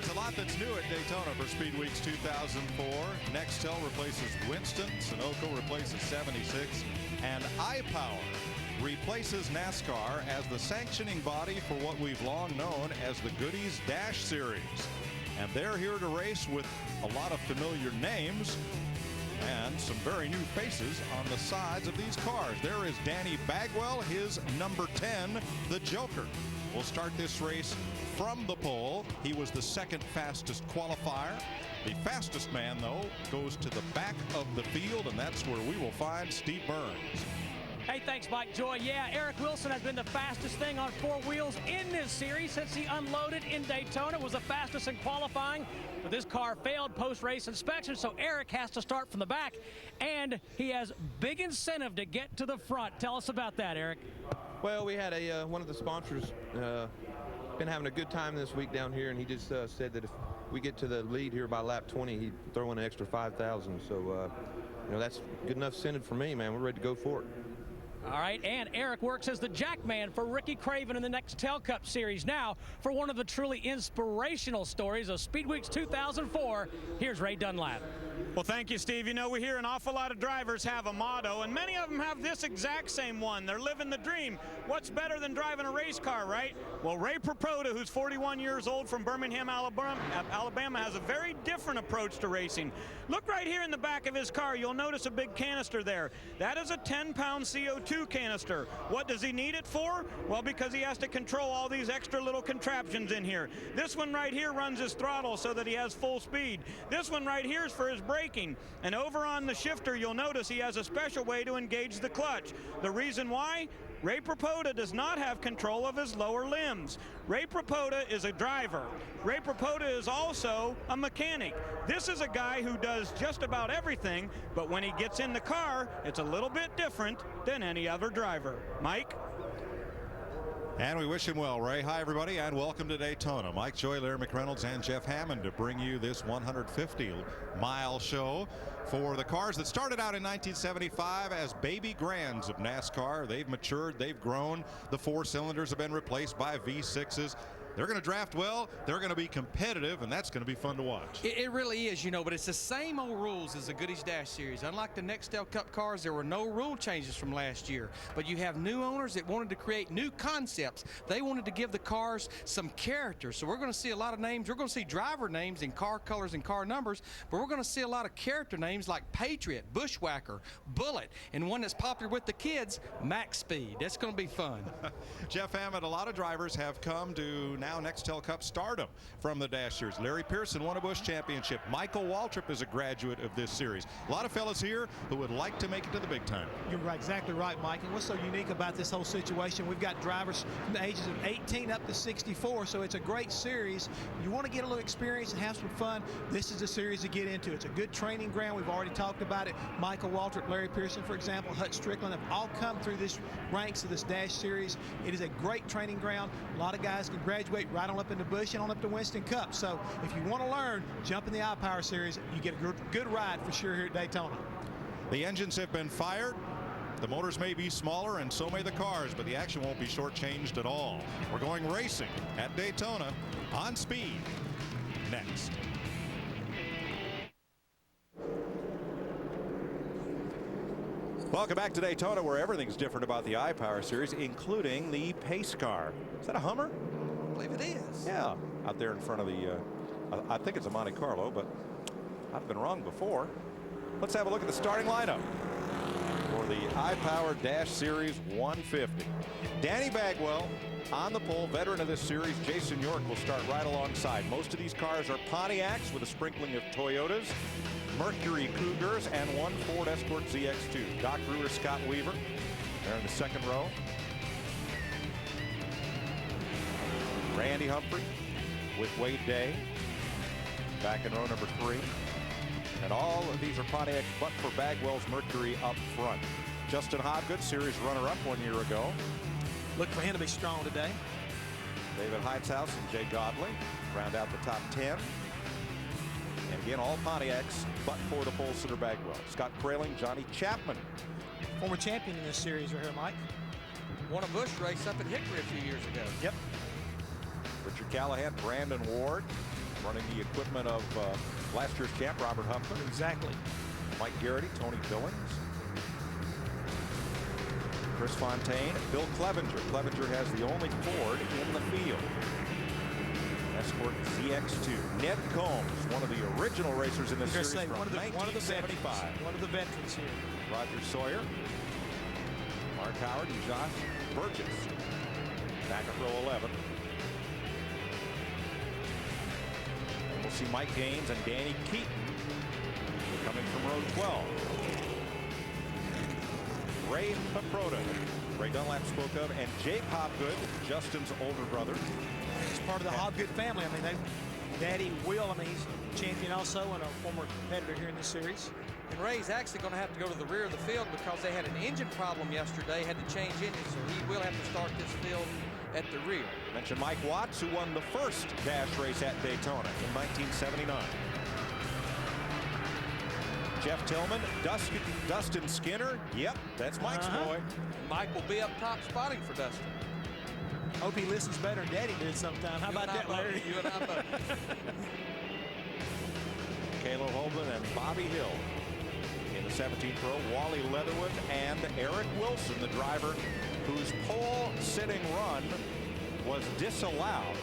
There's a lot that's new at Daytona for Speed Weeks 2004. Nextel replaces Winston, Sunoco replaces 76, and IPOWER replaces NASCAR as the sanctioning body for what we've long known as the Goody's Dash Series. And they're here to race with a lot of familiar names and some very new faces on the sides of these cars. There is Danny Bagwell, his number 10, the Joker. We'll start this race from the pole. He was the second fastest qualifier. The fastest man, though, goes to the back of the field, and that's where we will find Steve Burns. Hey, thanks, Mike Joy. Yeah, Eric Wilson has been the fastest thing on four wheels in this series since he unloaded in Daytona. Was the fastest in qualifying, but this car failed post-race inspection, so Eric has to start from the back, and he has big incentive to get to the front. Tell us about that, Eric. Well, we had one of the sponsors been having a good time this week down here, and he just said that if we get to the lead here by lap 20, he'd throw in an extra 5,000. So, you know, that's good enough incentive for me, man. We're ready to go for it. All right, and Eric works as the jackman for Ricky Craven in the Nextel Cup Series. Now, for one of the truly inspirational stories of Speed Weeks 2004, here's Ray Dunlap. Well, thank you, Steve. You know, we hear an awful lot of drivers have a motto, and many of them have this exact same one. They're living the dream. What's better than driving a race car, right? Well, Ray Propoda, who's 41 years old from Birmingham, Alabama, has a very different approach to racing. Look right here in the back of his car. You'll notice a big canister there. That is a 10-pound CO2 canister. What does he need it for? Well, because he has to control all these extra little contraptions in here. This one right here runs his throttle so that he has full speed. This one right here is for his braking. And over on the shifter, you'll notice he has a special way to engage the clutch. The reason why? Ray Propoda does not have control of his lower limbs. Ray Propoda is a driver. Ray Propoda is also a mechanic. This is a guy who does just about everything, but when he gets in the car, it's a little bit different than any other driver. Mike? And we wish him well, Ray. Hi, everybody, and welcome to Daytona. Mike Joy, Larry McReynolds, and Jeff Hammond to bring you this 150-mile show for the cars that started out in 1975 as baby grands of NASCAR. They've matured, they've grown. The four cylinders have been replaced by V6s. They're going to draft well, they're going to be competitive, and that's going to be fun to watch. It really is, you know, but it's the same old rules as the Goody's Dash Series. Unlike the Nextel Cup cars, there were no rule changes from last year. But you have new owners that wanted to create new concepts. They wanted to give the cars some character. So we're going to see a lot of names. We're going to see driver names in car colors and car numbers, but we're going to see a lot of character names like Patriot, Bushwhacker, Bullet, and one that's popular with the kids, Maxx Speed. That's going to be fun. Jeff Hammond, a lot of drivers have come to now Nextel Cup stardom from the Dash Series. Larry Pearson won a Busch Championship. Michael Waltrip is a graduate of this series. A lot of fellas here who would like to make it to the big time. You're exactly right, Mike. And what's so unique about this whole situation, we've got drivers from the ages of 18 up to 64, so it's a great series. You want to get a little experience and have some fun, this is the series to get into. It's a good training ground. We've already talked about it. Michael Waltrip, Larry Pearson, for example, Hut Strickland have all come through this ranks of this Dash Series. It is a great training ground. A lot of guys can graduate right on up into Busch and on up to Winston Cup. So if you want to learn, jump in the IPOWER Series. You get a good ride for sure here at Daytona. The engines have been fired. The motors may be smaller, and so may the cars, but the action won't be shortchanged at all. We're going racing at Daytona on Speed next. Welcome back to Daytona, where everything's different about the IPOWER Series, including the pace car. Is that a Hummer? I believe it is. Yeah, out there in front of the, I think it's a Monte Carlo, but I've been wrong before. Let's have a look at the starting lineup for the IPOWER Dash Series 150. Danny Bagwell on the pole, veteran of this series. Jason York will start right alongside. Most of these cars are Pontiacs with a sprinkling of Toyotas, Mercury Cougars, and one Ford Escort ZX2. Doc Ruger, Scott Weaver, they're in the second row. Randy Humphrey with Wade Day back in row number 3. And all of these are Pontiacs, but for Bagwell's Mercury up front. Justin Hobgood, series runner-up 1 year ago. Look for him to be strong today. David Heitzhaus and Jay Godley round out the top 10. And again, all Pontiacs, but for the pole sitter Bagwell. Scott Kraling, Johnny Chapman. Former champion in this series right here, Mike. Won a Busch race up at Hickory a few years ago. Yep. Richard Callahan, Brandon Ward, running the equipment of last year's champ Robert Huffman. Exactly. Mike Garrity, Tony Billings, Chris Fontaine, Bill Clevenger. Clevenger has the only Ford in the field. Escort ZX2. Ned Combs, one of the original racers in this series from 1975. One of the veterans here. Roger Sawyer, Mark Howard, and Josh Burgess. Back at row 11. And we'll see Mike Gaines and Danny Keaton coming from row 12. Ray Paproda, Ray Dunlap spoke of, and Jake Hobgood, Justin's older brother. He's part of the Hobgood family. I mean, Daddy Will, I mean, he's a champion also and a former competitor here in this series. And Ray's actually going to have to go to the rear of the field because they had an engine problem yesterday, had to change engines, so he will have to start this field at the rear. Mention Mike Watts, who won the first dash race at Daytona in 1979. Jeff Tillman, Dustin Skinner. Yep, that's Mike's boy. Mike will be up top spotting for Dustin. Hope he listens better than Daddy did sometime. How about that, Larry? You and I both. Caleb Holden and Bobby Hill in the 17th row. Wally Leatherwood and Eric Wilson, the driver whose pole sitting run was disallowed